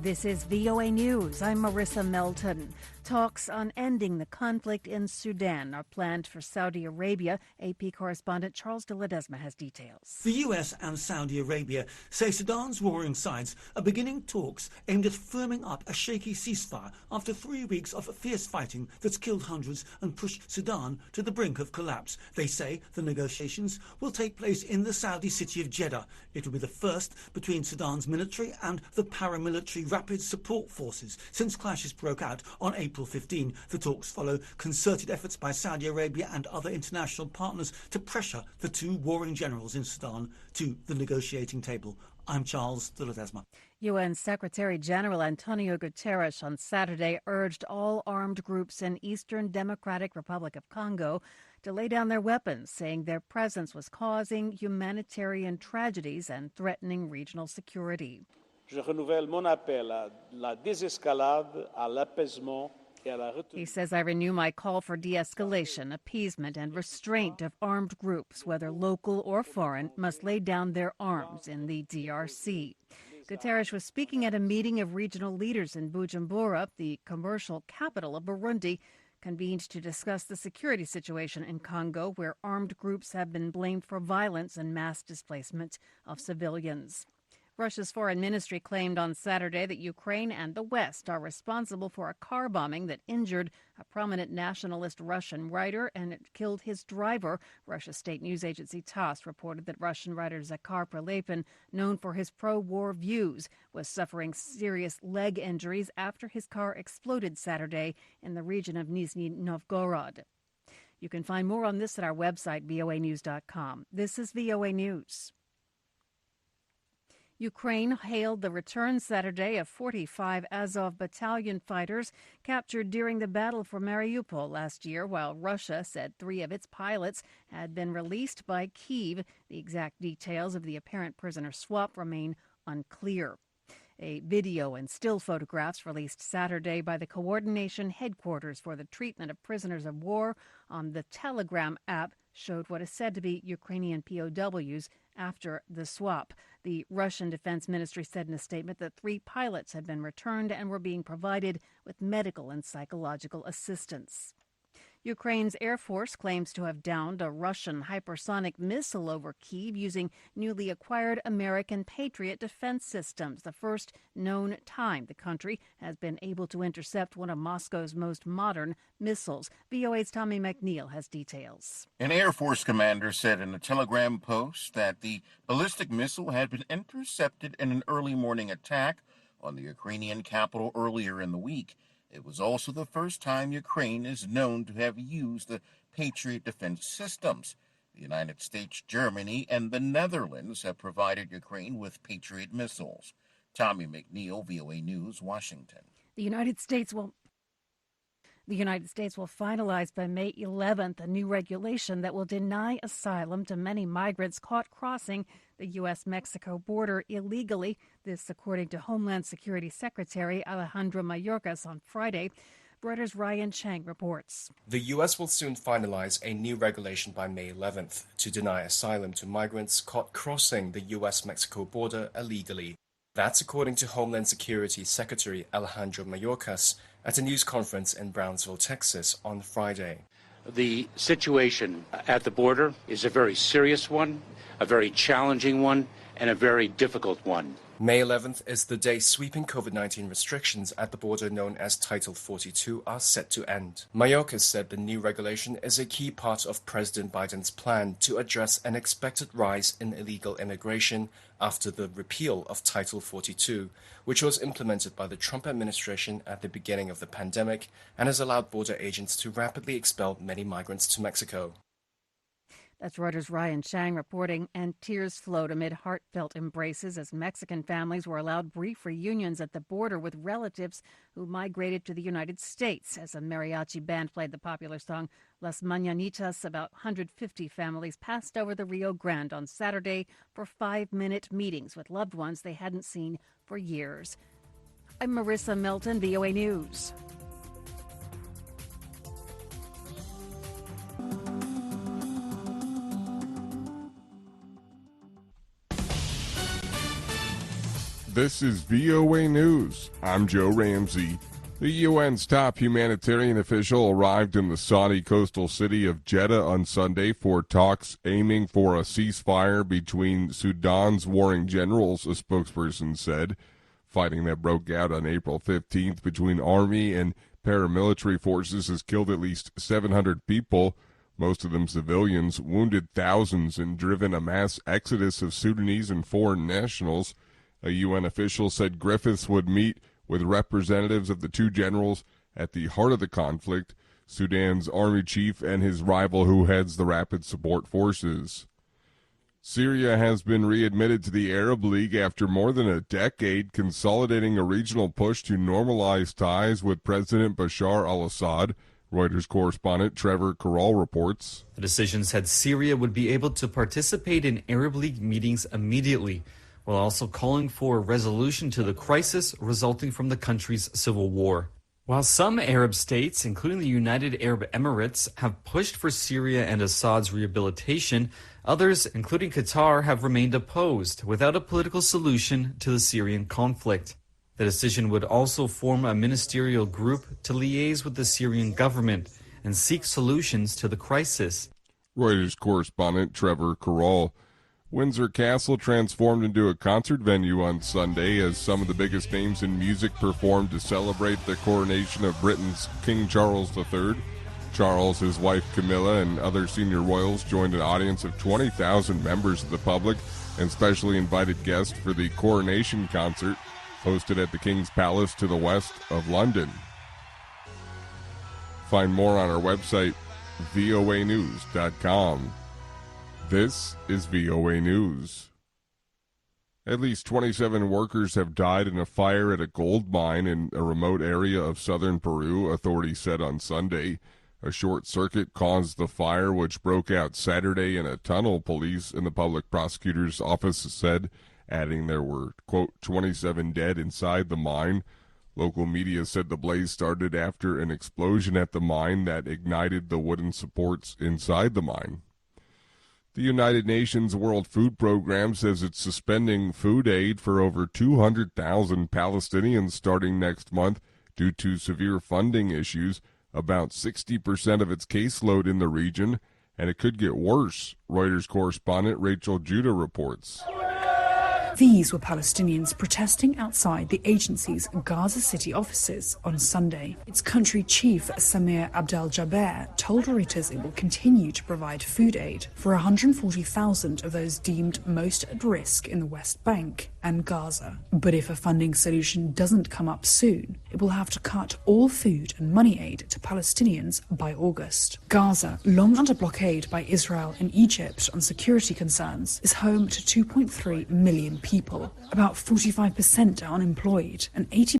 This is VOA News. I'm Marissa Melton. Talks on ending the conflict in Sudan are planned for Saudi Arabia. AP correspondent Charles de Ledesma has details. The US and Saudi Arabia say Sudan's warring sides are beginning talks aimed at firming up a shaky ceasefire after 3 weeks of fierce fighting that's killed hundreds and pushed Sudan to the brink of collapse. They say the negotiations will take place in the Saudi city of Jeddah. It will be the first between Sudan's military and the paramilitary Rapid Support Forces since clashes broke out on April 15. The talks follow concerted efforts by Saudi Arabia and other international partners to pressure the two warring generals in Sudan to the negotiating table. I'm Charles de Ledesma. UN Secretary General Antonio Guterres on Saturday urged all armed groups in Eastern Democratic Republic of Congo to lay down their weapons, saying their presence was causing humanitarian tragedies and threatening regional security. Je renouvelle mon appel à la désescalade, à l'apaisement. He says, I renew my call for de-escalation, appeasement, and restraint of armed groups, whether local or foreign, must lay down their arms in the DRC. Guterres was speaking at a meeting of regional leaders in Bujumbura, the commercial capital of Burundi, convened to discuss the security situation in Congo, where armed groups have been blamed for violence and mass displacement of civilians. Russia's foreign ministry claimed on Saturday that Ukraine and the West are responsible for a car bombing that injured a prominent nationalist Russian writer and it killed his driver. Russia's state news agency TASS reported that Russian writer Zakhar Prilepin, known for his pro-war views, was suffering serious leg injuries after his car exploded Saturday in the region of Nizhny Novgorod. You can find more on this at our website, voanews.com. This is VOA News. Ukraine hailed the return Saturday of 45 Azov battalion fighters captured during the battle for Mariupol last year, while Russia said 3 of its pilots had been released by Kyiv. The exact details of the apparent prisoner swap remain unclear. A video and still photographs released Saturday by the Coordination Headquarters for the Treatment of Prisoners of War on the Telegram app showed what is said to be Ukrainian POWs after the swap. The Russian Defense Ministry said in a statement that 3 pilots had been returned and were being provided with medical and psychological assistance. Ukraine's Air Force claims to have downed a Russian hypersonic missile over Kyiv using newly acquired American Patriot defense systems, the first known time the country has been able to intercept one of Moscow's most modern missiles. VOA's Tommy McNeil has details. An Air Force commander said in a Telegram post that the ballistic missile had been intercepted in an early morning attack on the Ukrainian capital earlier in the week. It was also the first time Ukraine is known to have used the Patriot defense systems. The United States, Germany, and the Netherlands have provided Ukraine with Patriot missiles. Tommy McNeil, VOA News, Washington. The United States will finalize by May 11th a new regulation that will deny asylum to many migrants caught crossing the U.S.-Mexico border illegally. This, according to Homeland Security Secretary Alejandro Mayorkas on Friday. Reuters' Ryan Chang reports. The U.S. will soon finalize a new regulation by May 11th to deny asylum to migrants caught crossing the U.S.-Mexico border illegally. That's according to Homeland Security Secretary Alejandro Mayorkas at a news conference in Brownsville, Texas on Friday. The situation at the border is a very serious one, a very challenging one, and a very difficult one. May 11th is the day sweeping COVID-19 restrictions at the border known as Title 42 are set to end. Mayorkas said the new regulation is a key part of President Biden's plan to address an expected rise in illegal immigration after the repeal of Title 42, which was implemented by the Trump administration at the beginning of the pandemic and has allowed border agents to rapidly expel many migrants to Mexico. That's Reuters' Ryan Chang reporting, and tears flowed amid heartfelt embraces as Mexican families were allowed brief reunions at the border with relatives who migrated to the United States. As a mariachi band played the popular song Las Mañanitas, about 150 families passed over the Rio Grande on Saturday for 5-minute meetings with loved ones they hadn't seen for years. I'm Marissa Melton, VOA News. This is VOA News. I'm Joe Ramsey. The UN's top humanitarian official arrived in the Saudi coastal city of Jeddah on Sunday for talks aiming for a ceasefire between Sudan's warring generals, a spokesperson said. Fighting that broke out on April 15th between army and paramilitary forces has killed at least 700 people, most of them civilians, wounded thousands, and driven a mass exodus of Sudanese and foreign nationals. A UN official said Griffiths would meet with representatives of the two generals at the heart of the conflict, Sudan's army chief and his rival who heads the Rapid Support Forces. Syria has been readmitted to the Arab League after more than a decade, consolidating a regional push to normalize ties with President Bashar al-Assad. Reuters correspondent Trevor Carroll reports. The decision said Syria would be able to participate in Arab League meetings immediately, while also calling for a resolution to the crisis resulting from the country's civil war. While some Arab states, including the United Arab Emirates, have pushed for Syria and Assad's rehabilitation, others, including Qatar, have remained opposed without a political solution to the Syrian conflict. The decision would also form a ministerial group to liaise with the Syrian government and seek solutions to the crisis. Reuters correspondent Trevor Carroll. Windsor Castle transformed into a concert venue on Sunday as some of the biggest names in music performed to celebrate the coronation of Britain's King Charles III. Charles, his wife Camilla, and other senior royals joined an audience of 20,000 members of the public and specially invited guests for the coronation concert hosted at the King's Palace to the west of London. Find more on our website, voanews.com. This is VOA News. At least 27 workers have died in a fire at a gold mine in a remote area of southern Peru, authorities said on Sunday. A short circuit caused the fire, which broke out Saturday in a tunnel, police and the public prosecutor's office said, adding there were, quote, 27 dead inside the mine. Local media said the blaze started after an explosion at the mine that ignited the wooden supports inside the mine. The United Nations World Food Program says it's suspending food aid for over 200,000 Palestinians starting next month due to severe funding issues, about 60% of its caseload in the region, and it could get worse, Reuters correspondent Rachel Judah reports. These were Palestinians protesting outside the agency's Gaza City offices on Sunday. Its country chief, Samir Abdel-Jabbar, told Reuters it will continue to provide food aid for 140,000 of those deemed most at risk in the West Bank and Gaza. But if a funding solution doesn't come up soon, it will have to cut all food and money aid to Palestinians by August. Gaza, long under blockade by Israel and Egypt on security concerns, is home to 2.3 million people. About 45% are unemployed, and 80%